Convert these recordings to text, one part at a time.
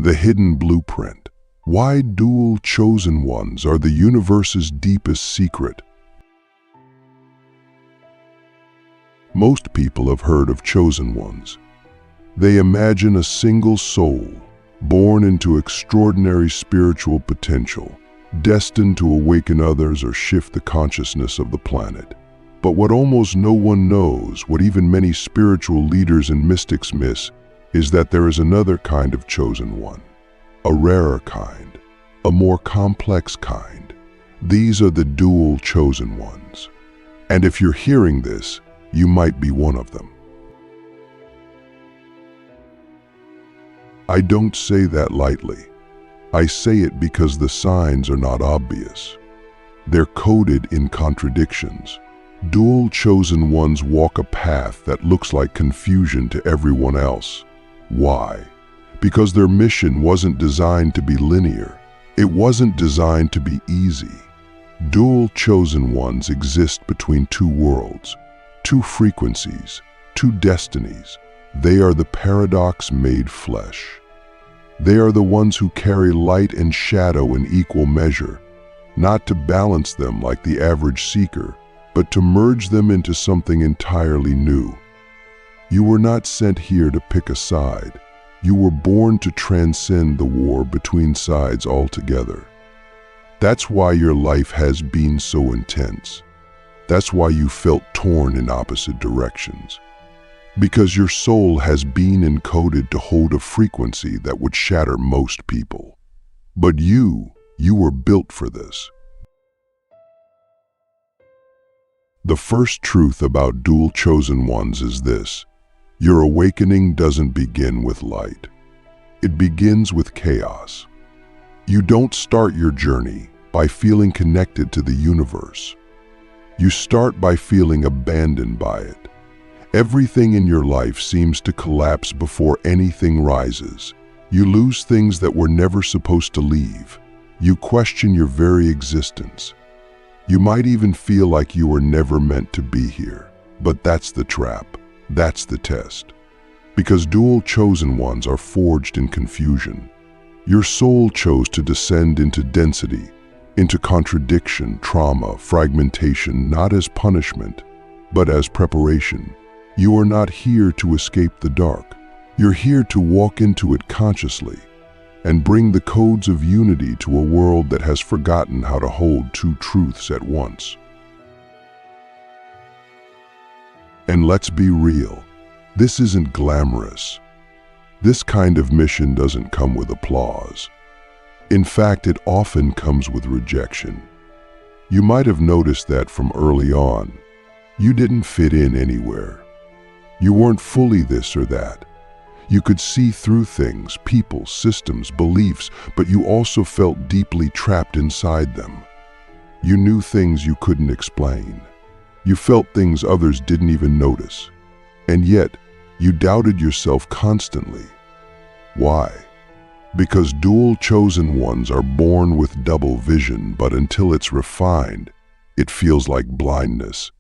The hidden blueprint. Why dual chosen ones are the universe's deepest secret. Most people have heard of chosen ones. They imagine a single soul, born into extraordinary spiritual potential, destined to awaken others or shift the consciousness of the planet. But what almost no one knows, what even many spiritual leaders and mystics miss, is that there is another kind of chosen one. A rarer kind, a more complex kind. These are the dual chosen ones. And if you're hearing this, you might be one of them. I don't say that lightly. I say it because the signs are not obvious. They're coded in contradictions. Dual chosen ones walk a path that looks like confusion to everyone else. Why? Because their mission wasn't designed to be linear. It wasn't designed to be easy. Dual chosen ones exist between two worlds, two frequencies, two destinies. They are the paradox made flesh. They are the ones who carry light and shadow in equal measure, not to balance them like the average seeker, but to merge them into something entirely new. You were not sent here to pick a side. You were born to transcend the war between sides altogether. That's why your life has been so intense. That's why you felt torn in opposite directions. Because your soul has been encoded to hold a frequency that would shatter most people. But you were built for this. The first truth about dual chosen ones is this: your awakening doesn't begin with light. It begins with chaos. You don't start your journey by feeling connected to the universe. You start by feeling abandoned by it. Everything in your life seems to collapse before anything rises. You lose things that were never supposed to leave. You question your very existence. You might even feel like you were never meant to be here. But that's the trap. That's the test. Because dual chosen ones are forged in confusion. Your soul chose to descend into density, into contradiction, trauma, fragmentation, not as punishment, but as preparation. You are not here to escape the dark. You're here to walk into it consciously and bring the codes of unity to a world that has forgotten how to hold two truths at once. And let's be real, this isn't glamorous. This kind of mission doesn't come with applause. In fact, it often comes with rejection. You might have noticed that from early on. You didn't fit in anywhere. You weren't fully this or that. You could see through things, people, systems, beliefs, but you also felt deeply trapped inside them. You knew things you couldn't explain. You felt things others didn't even notice. And yet, you doubted yourself constantly. Why? Because dual chosen ones are born with double vision, but until it's refined, it feels like blindness.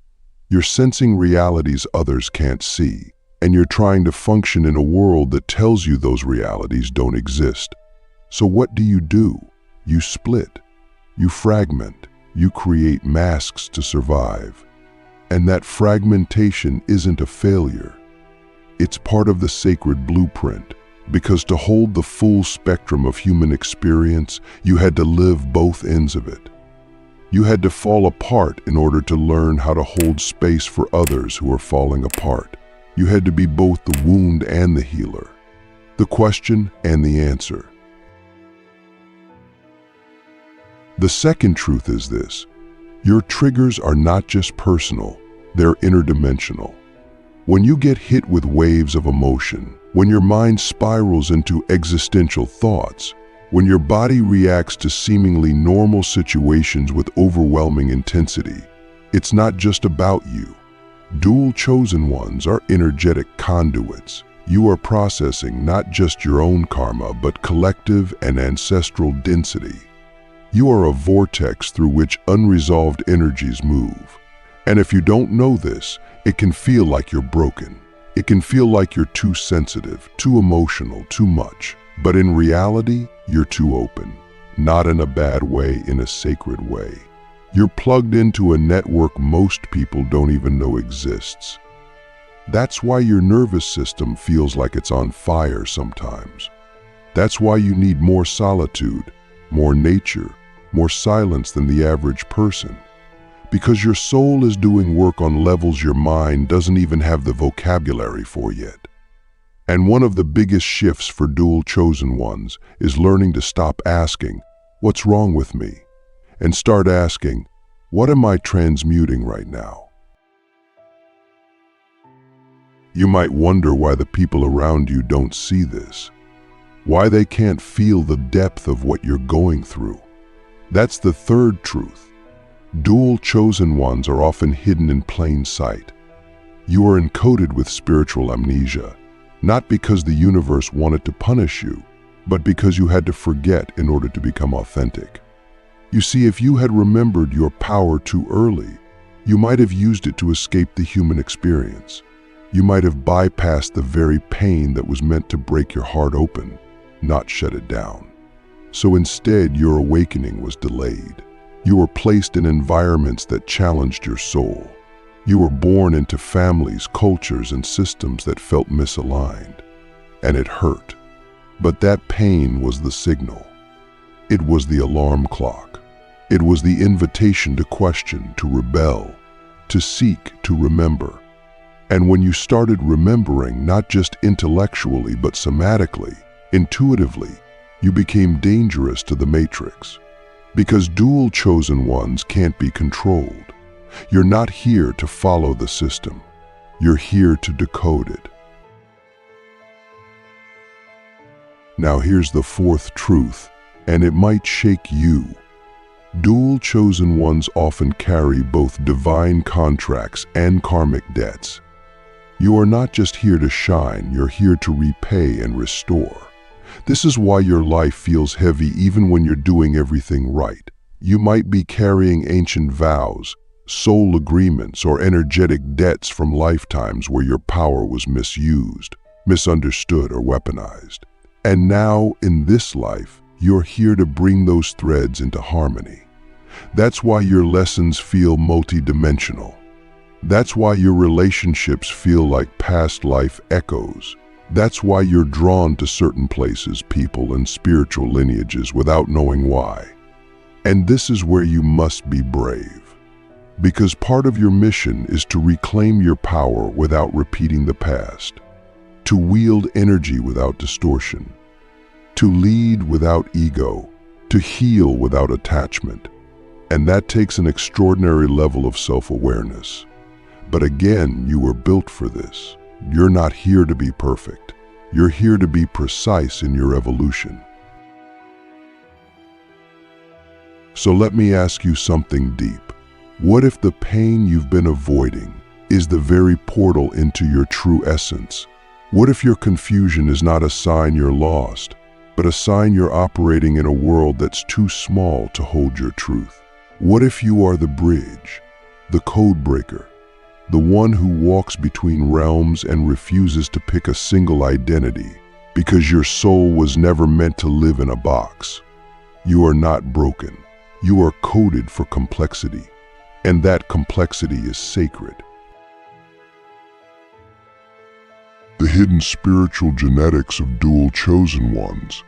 You're sensing realities others can't see, and you're trying to function in a world that tells you those realities don't exist. So what do? You split, you fragment, you create masks to survive. And that fragmentation isn't a failure. It's part of the sacred blueprint, because to hold the full spectrum of human experience, you had to live both ends of it. You had to fall apart in order to learn how to hold space for others who are falling apart. You had to be both the wound and the healer, the question and the answer. The second truth is this: your triggers are not just personal, they're interdimensional. When you get hit with waves of emotion, when your mind spirals into existential thoughts, when your body reacts to seemingly normal situations with overwhelming intensity, it's not just about you. Dual chosen ones are energetic conduits. You are processing not just your own karma, but collective and ancestral density. You are a vortex through which unresolved energies move. And if you don't know this, it can feel like you're broken. It can feel like you're too sensitive, too emotional, too much. But in reality, you're too open. Not in a bad way, in a sacred way. You're plugged into a network most people don't even know exists. That's why your nervous system feels like it's on fire sometimes. That's why you need more solitude, more nature, more silence than the average person. Because your soul is doing work on levels your mind doesn't even have the vocabulary for yet. And one of the biggest shifts for dual chosen ones is learning to stop asking, "What's wrong with me?" and start asking, "What am I transmuting right now?" You might wonder why the people around you don't see this, why they can't feel the depth of what you're going through. That's the third truth. Dual chosen ones are often hidden in plain sight. You are encoded with spiritual amnesia, not because the universe wanted to punish you, but because you had to forget in order to become authentic. You see, if you had remembered your power too early, you might have used it to escape the human experience. You might have bypassed the very pain that was meant to break your heart open, not shut it down. So instead, your awakening was delayed. You were placed in environments that challenged your soul. You were born into families, cultures, and systems that felt misaligned. And it hurt. But that pain was the signal. It was the alarm clock. It was the invitation to question, to rebel, to seek, to remember. And when you started remembering, not just intellectually but somatically, intuitively, you became dangerous to the matrix. Because dual chosen ones can't be controlled. You're not here to follow the system. You're here to decode it. Now here's the fourth truth, and it might shake you. Dual chosen ones often carry both divine contracts and karmic debts. You are not just here to shine, you're here to repay and restore. This is why your life feels heavy even when you're doing everything right. You might be carrying ancient vows, soul agreements, or energetic debts from lifetimes where your power was misused, misunderstood, or weaponized. And now, in this life, you're here to bring those threads into harmony. That's why your lessons feel multidimensional. That's why your relationships feel like past life echoes. That's why you're drawn to certain places, people, and spiritual lineages without knowing why. And this is where you must be brave. Because part of your mission is to reclaim your power without repeating the past, to wield energy without distortion, to lead without ego, to heal without attachment. And that takes an extraordinary level of self-awareness. But again, you were built for this. You're not here to be perfect. You're here to be precise in your evolution. So let me ask you something deep. What if the pain you've been avoiding is the very portal into your true essence? What if your confusion is not a sign you're lost, but a sign you're operating in a world that's too small to hold your truth? What if you are the bridge, the code breaker, the one who walks between realms and refuses to pick a single identity because your soul was never meant to live in a box? You are not broken. You are coded for complexity, and that complexity is sacred. The hidden spiritual genetics of dual chosen ones.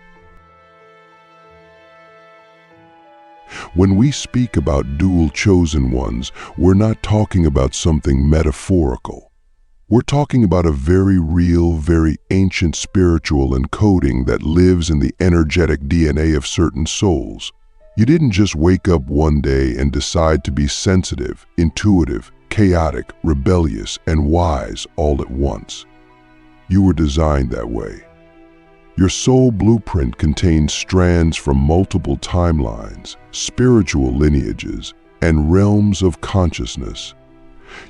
When we speak about dual chosen ones, we're not talking about something metaphorical. We're talking about a very real, very ancient spiritual encoding that lives in the energetic DNA of certain souls. You didn't just wake up one day and decide to be sensitive, intuitive, chaotic, rebellious, and wise all at once. You were designed that way. Your soul blueprint contains strands from multiple timelines, spiritual lineages, and realms of consciousness.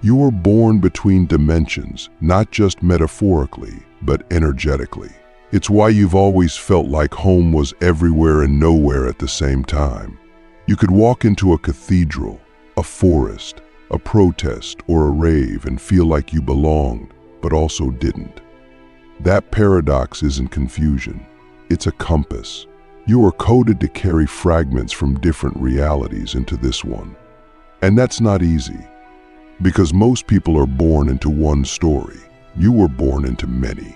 You were born between dimensions, not just metaphorically, but energetically. It's why you've always felt like home was everywhere and nowhere at the same time. You could walk into a cathedral, a forest, a protest, or a rave and feel like you belonged, but also didn't. That paradox isn't confusion. It's a compass. You are coded to carry fragments from different realities into this one. And that's not easy, because most people are born into one story. You were born into many.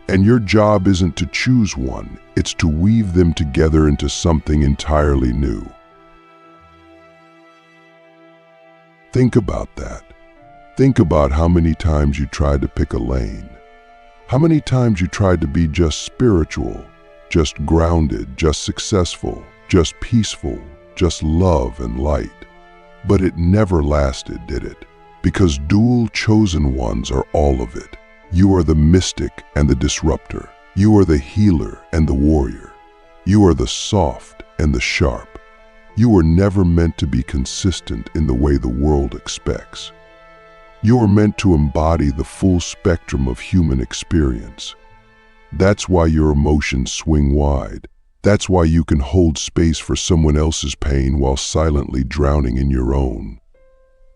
And your job isn't to choose one, it's to weave them together into something entirely new. Think about that. Think about how many times you tried to pick a lane. How many times you tried to be just spiritual, just grounded, just successful, just peaceful, just love and light. But it never lasted, did it? Because dual chosen ones are all of it. You are the mystic and the disruptor. You are the healer and the warrior. You are the soft and the sharp. You were never meant to be consistent in the way the world expects. You are meant to embody the full spectrum of human experience. That's why your emotions swing wide. That's why you can hold space for someone else's pain while silently drowning in your own.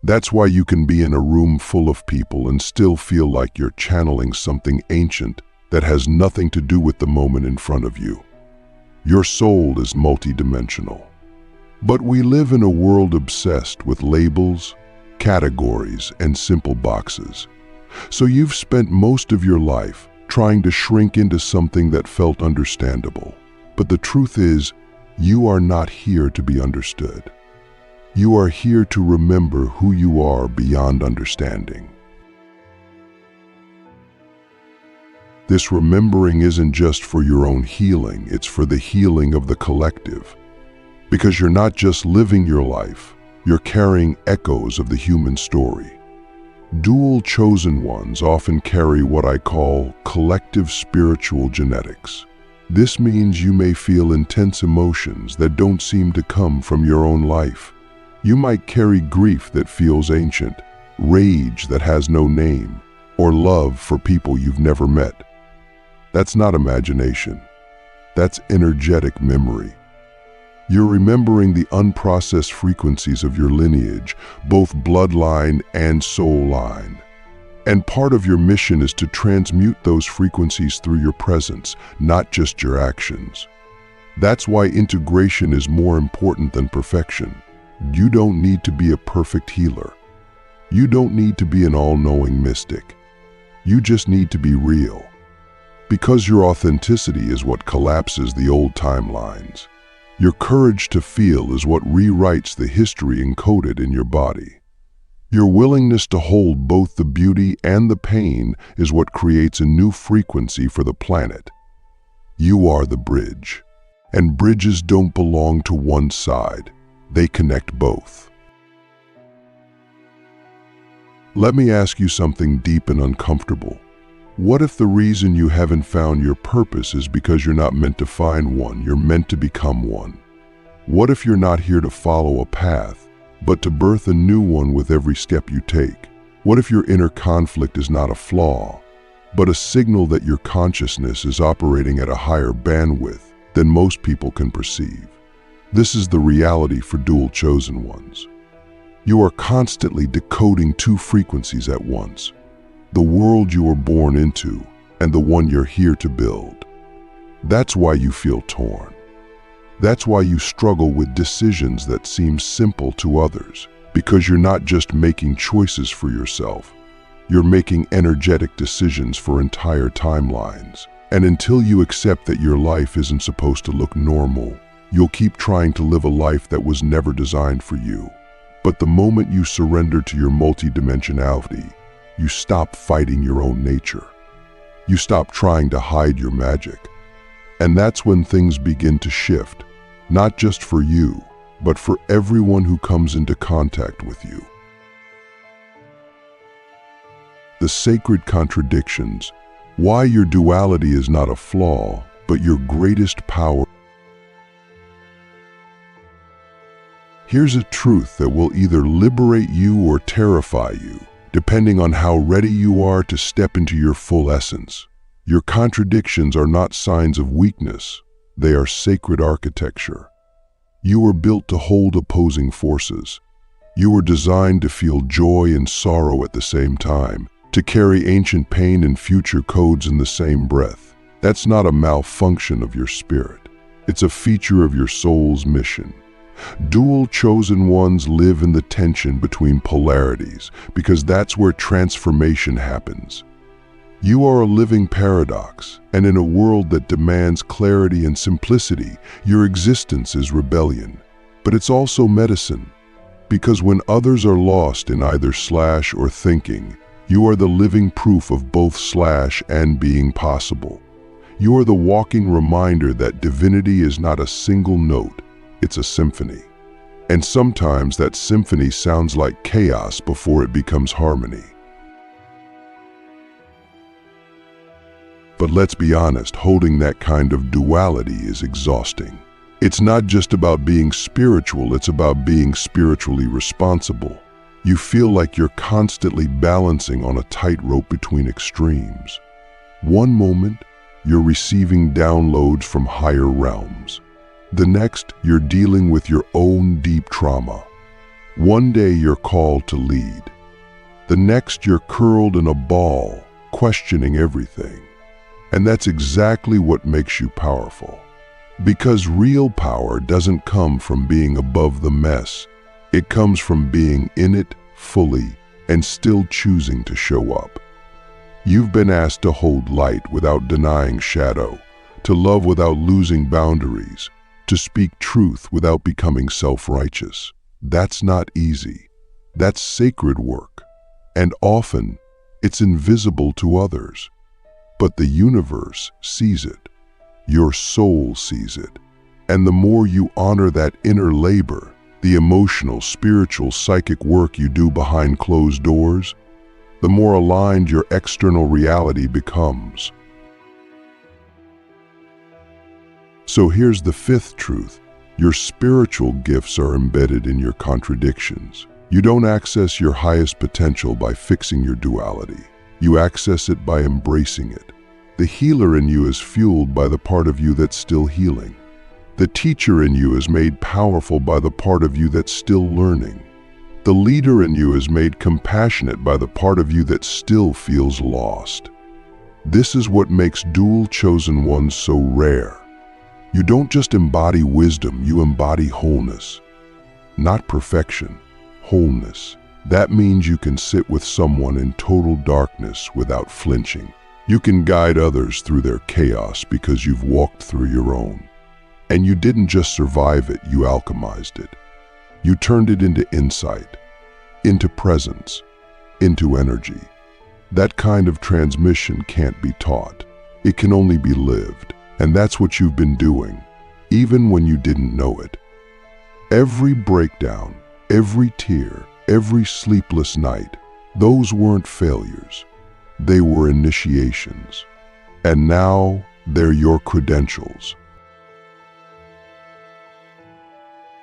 That's why you can be in a room full of people and still feel like you're channeling something ancient that has nothing to do with the moment in front of you. Your soul is multidimensional. But we live in a world obsessed with labels, categories, and simple boxes. So you've spent most of your life trying to shrink into something that felt understandable. But the truth is, you are not here to be understood. You are here to remember who you are beyond understanding. This remembering isn't just for your own healing, it's for the healing of the collective. Because you're not just living your life, you're carrying echoes of the human story. Dual chosen ones often carry what I call collective spiritual genetics. This means you may feel intense emotions that don't seem to come from your own life. You might carry grief that feels ancient, rage that has no name, or love for people you've never met. That's not imagination. That's energetic memory. You're remembering the unprocessed frequencies of your lineage, both bloodline and soul line. And part of your mission is to transmute those frequencies through your presence, not just your actions. That's why integration is more important than perfection. You don't need to be a perfect healer. You don't need to be an all-knowing mystic. You just need to be real. Because your authenticity is what collapses the old timelines. Your courage to feel is what rewrites the history encoded in your body. Your willingness to hold both the beauty and the pain is what creates a new frequency for the planet. You are the bridge. And bridges don't belong to one side. They connect both. Let me ask you something deep and uncomfortable. What if the reason you haven't found your purpose is because you're not meant to find one, you're meant to become one? What if you're not here to follow a path, but to birth a new one with every step you take? What if your inner conflict is not a flaw, but a signal that your consciousness is operating at a higher bandwidth than most people can perceive? This is the reality for dual chosen ones. You are constantly decoding two frequencies at once. The world you were born into and the one you're here to build. That's why you feel torn. That's why you struggle with decisions that seem simple to others, because you're not just making choices for yourself. You're making energetic decisions for entire timelines. And until you accept that your life isn't supposed to look normal, you'll keep trying to live a life that was never designed for you. But the moment you surrender to your multidimensionality, you stop fighting your own nature. You stop trying to hide your magic. And that's when things begin to shift, not just for you, but for everyone who comes into contact with you. The sacred contradictions, why your duality is not a flaw, but your greatest power. Here's a truth that will either liberate you or terrify you, depending on how ready you are to step into your full essence. Your contradictions are not signs of weakness, they are sacred architecture. You were built to hold opposing forces. You were designed to feel joy and sorrow at the same time, to carry ancient pain and future codes in the same breath. That's not a malfunction of your spirit. It's a feature of your soul's mission. Dual chosen ones live in the tension between polarities because that's where transformation happens. You are a living paradox, and in a world that demands clarity and simplicity, your existence is rebellion. But it's also medicine, because when others are lost in either slash or thinking, you are the living proof of both slash and being possible. You are the walking reminder that divinity is not a single note, it's a symphony. And sometimes that symphony sounds like chaos before it becomes harmony. But let's be honest, holding that kind of duality is exhausting. It's not just about being spiritual, it's about being spiritually responsible. You feel like you're constantly balancing on a tightrope between extremes. One moment, you're receiving downloads from higher realms. The next, you're dealing with your own deep trauma. One day you're called to lead. The next, you're curled in a ball, questioning everything. And that's exactly what makes you powerful. Because real power doesn't come from being above the mess. It comes from being in it fully and still choosing to show up. You've been asked to hold light without denying shadow, to love without losing boundaries, to speak truth without becoming self-righteous. That's not easy. That's sacred work. And often, it's invisible to others. But the universe sees it. Your soul sees it. And the more you honor that inner labor, the emotional, spiritual, psychic work you do behind closed doors, the more aligned your external reality becomes. So here's the fifth truth. Your spiritual gifts are embedded in your contradictions. You don't access your highest potential by fixing your duality. You access it by embracing it. The healer in you is fueled by the part of you that's still healing. The teacher in you is made powerful by the part of you that's still learning. The leader in you is made compassionate by the part of you that still feels lost. This is what makes dual chosen ones so rare. You don't just embody wisdom, you embody wholeness. Not perfection, wholeness. That means you can sit with someone in total darkness without flinching. You can guide others through their chaos because you've walked through your own. And you didn't just survive it, you alchemized it. You turned it into insight, into presence, into energy. That kind of transmission can't be taught. It can only be lived. And that's what you've been doing, even when you didn't know it. Every breakdown, every tear, every sleepless night, those weren't failures. They were initiations. And now they're your credentials.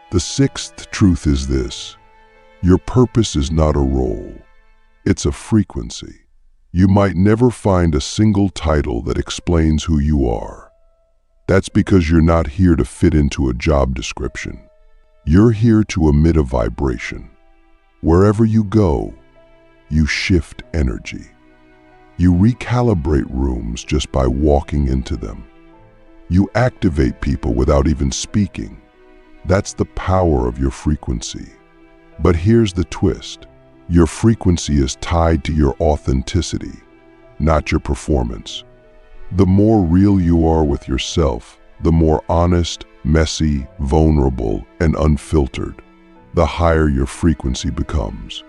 The sixth truth is this: your purpose is not a role, it's a frequency. You might never find a single title that explains who you are. That's because you're not here to fit into a job description. You're here to emit a vibration. Wherever you go, you shift energy. You recalibrate rooms just by walking into them. You activate people without even speaking. That's the power of your frequency. But here's the twist. Your frequency is tied to your authenticity, not your performance. The more real you are with yourself, the more honest, messy, vulnerable, and unfiltered, the higher your frequency becomes.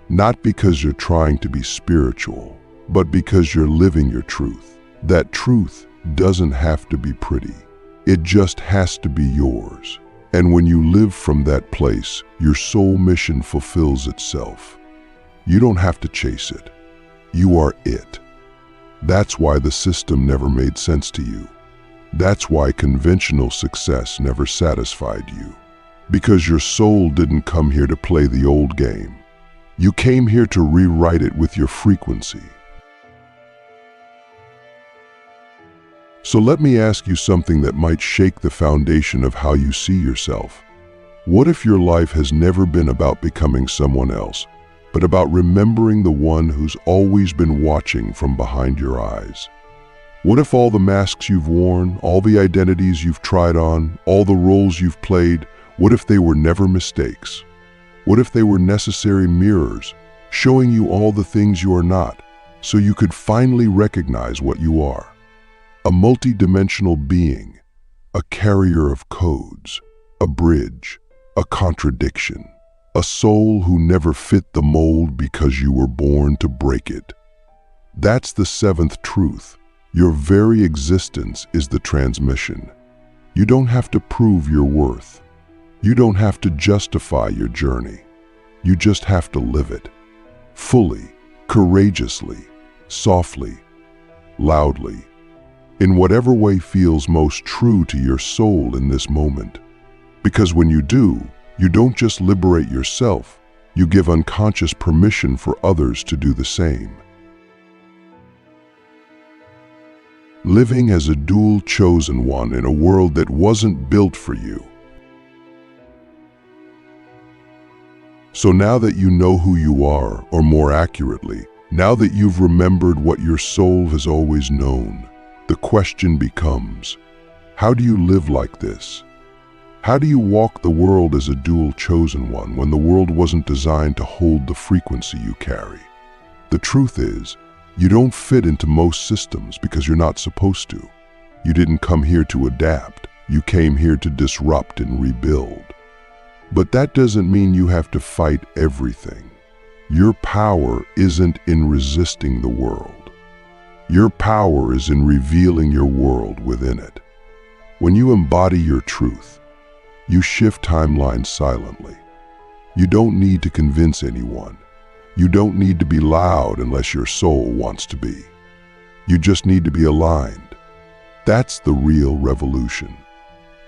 Not because you're trying to be spiritual, but because you're living your truth. That truth doesn't have to be pretty. It just has to be yours. And when you live from that place, your soul mission fulfills itself. You don't have to chase it. You are it. That's why the system never made sense to you. That's why conventional success never satisfied you. Because your soul didn't come here to play the old game. You came here to rewrite it with your frequency. So let me ask you something that might shake the foundation of how you see yourself. What if your life has never been about becoming someone else, but about remembering the one who's always been watching from behind your eyes? What if all the masks you've worn, all the identities you've tried on, all the roles you've played, what if they were never mistakes? What if they were necessary mirrors, showing you all the things you are not, so you could finally recognize what you are? A multi-dimensional being, a carrier of codes, a bridge, a contradiction, a soul who never fit the mold because you were born to break it. That's the seventh truth. Your very existence is the transmission. You don't have to prove your worth. You don't have to justify your journey. You just have to live it. Fully, courageously, softly, loudly, in whatever way feels most true to your soul in this moment. Because when you do, you don't just liberate yourself, you give unconscious permission for others to do the same. Living as a dual chosen one in a world that wasn't built for you. So now that you know who you are, or more accurately, now that you've remembered what your soul has always known, the question becomes, how do you live like this? How do you walk the world as a dual chosen one when the world wasn't designed to hold the frequency you carry? The truth is, you don't fit into most systems because you're not supposed to. You didn't come here to adapt. You came here to disrupt and rebuild. But that doesn't mean you have to fight everything. Your power isn't in resisting the world. Your power is in revealing your world within it. When you embody your truth, you shift timelines silently. You don't need to convince anyone. You don't need to be loud unless your soul wants to be. You just need to be aligned. That's the real revolution.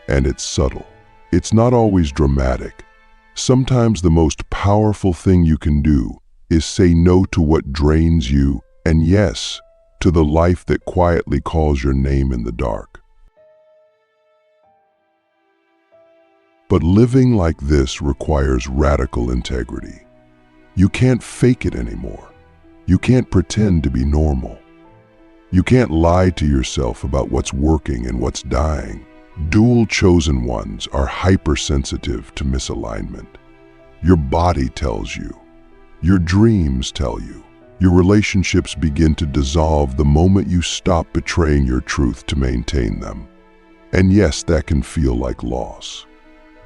And it's subtle. It's not always dramatic. Sometimes the most powerful thing you can do is say no to what drains you and yes to the life that quietly calls your name in the dark. But living like this requires radical integrity. You can't fake it anymore. You can't pretend to be normal. You can't lie to yourself about what's working and what's dying. Dual chosen ones are hypersensitive to misalignment. Your body tells you. Your dreams tell you. Your relationships begin to dissolve the moment you stop betraying your truth to maintain them. And yes, that can feel like loss.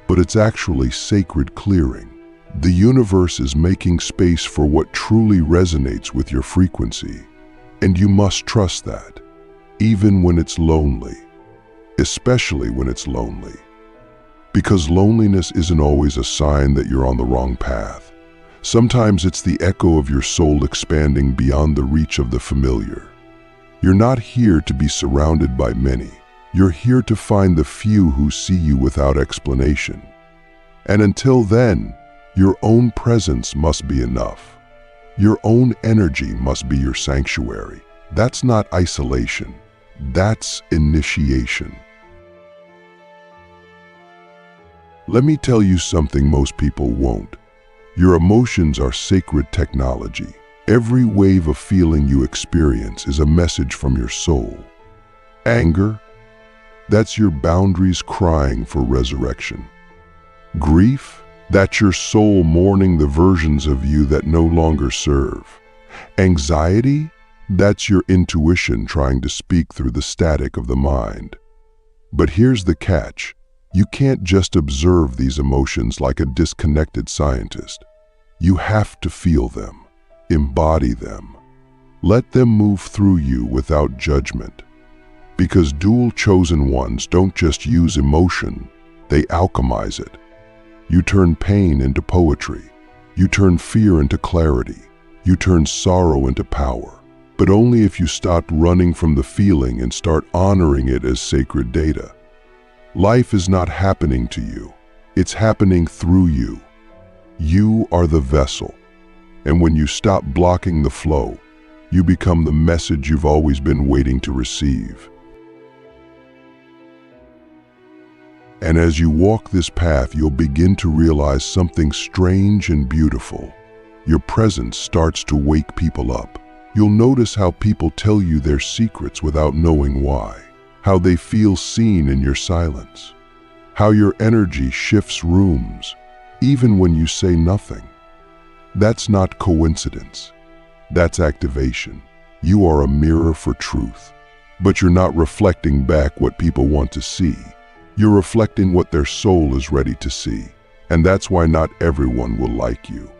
But it's actually sacred clearing. The universe is making space for what truly resonates with your frequency. And you must trust that, even when it's lonely. Especially when it's lonely. Because loneliness isn't always a sign that you're on the wrong path. Sometimes it's the echo of your soul expanding beyond the reach of the familiar. You're not here to be surrounded by many. You're here to find the few who see you without explanation. And until then, your own presence must be enough. Your own energy must be your sanctuary. That's not isolation. That's initiation. Let me tell you something most people won't. Your emotions are sacred technology. Every wave of feeling you experience is a message from your soul. Anger, that's your boundaries crying for resurrection. Grief, that's your soul mourning the versions of you that no longer serve. Anxiety, that's your intuition trying to speak through the static of the mind. But here's the catch. You can't just observe these emotions like a disconnected scientist. You have to feel them, embody them. Let them move through you without judgment. Because dual chosen ones don't just use emotion, they alchemize it. You turn pain into poetry. You turn fear into clarity. You turn sorrow into power. But only if you stop running from the feeling and start honoring it as sacred data. Life is not happening to you. It's happening through you. You are the vessel. And when you stop blocking the flow, you become the message you've always been waiting to receive. And as you walk this path, you'll begin to realize something strange and beautiful. Your presence starts to wake people up. You'll notice how people tell you their secrets without knowing why, how they feel seen in your silence, how your energy shifts rooms, even when you say nothing. That's not coincidence. That's activation. You are a mirror for truth, but you're not reflecting back what people want to see. You're reflecting what their soul is ready to see. And that's why not everyone will like you.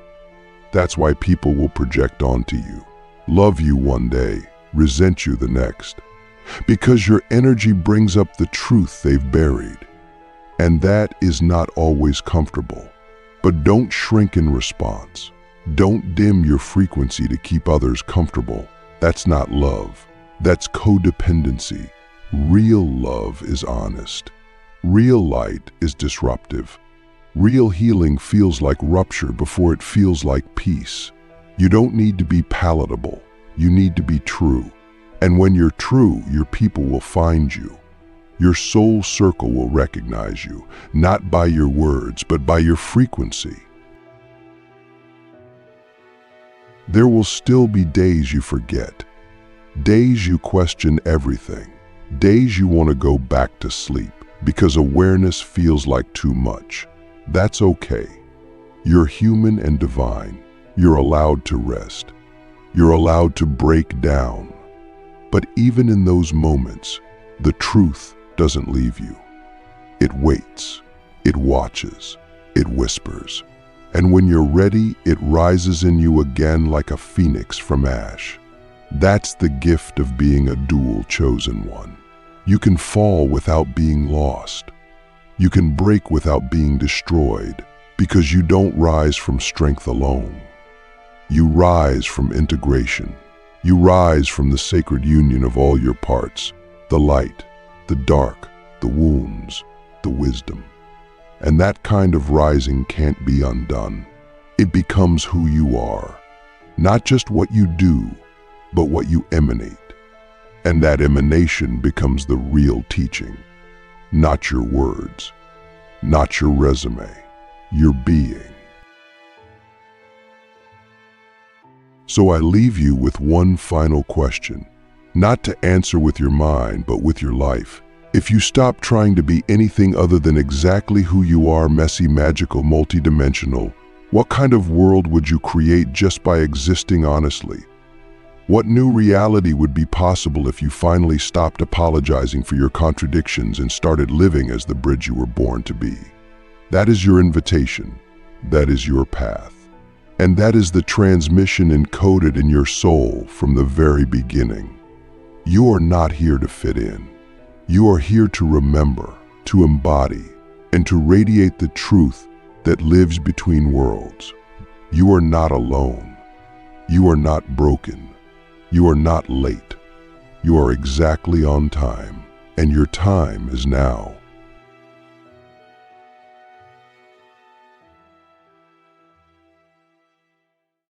That's why people will project onto you, love you one day, resent you the next, because your energy brings up the truth they've buried. And that is not always comfortable. But don't shrink in response. Don't dim your frequency to keep others comfortable. That's not love. That's codependency. Real love is honest. Real light is disruptive. Real healing feels like rupture before it feels like peace. You don't need to be palatable. You need to be true. And when you're true, your people will find you. Your soul circle will recognize you, not by your words, but by your frequency. There will still be days you forget, days you question everything, days you want to go back to sleep because awareness feels like too much. That's okay. You're human and divine. You're allowed to rest. You're allowed to break down. But even in those moments, the truth doesn't leave you. It waits. It watches. It whispers. And when you're ready, it rises in you again like a phoenix from ash. That's the gift of being a dual chosen one. You can fall without being lost. You can break without being destroyed, because you don't rise from strength alone. You rise from integration. You rise from the sacred union of all your parts, the light, the dark, the wounds, the wisdom. And that kind of rising can't be undone. It becomes who you are, not just what you do, but what you emanate. And that emanation becomes the real teaching, not your words, not your resume, your being. So I leave you with one final question, not to answer with your mind, but with your life. If you stop trying to be anything other than exactly who you are, messy, magical, multidimensional, what kind of world would you create just by existing honestly? What new reality would be possible if you finally stopped apologizing for your contradictions and started living as the bridge you were born to be? That is your invitation. That is your path. And that is the transmission encoded in your soul from the very beginning. You are not here to fit in. You are here to remember, to embody, and to radiate the truth that lives between worlds. You are not alone. You are not broken. You are not late. You are exactly on time, and your time is now.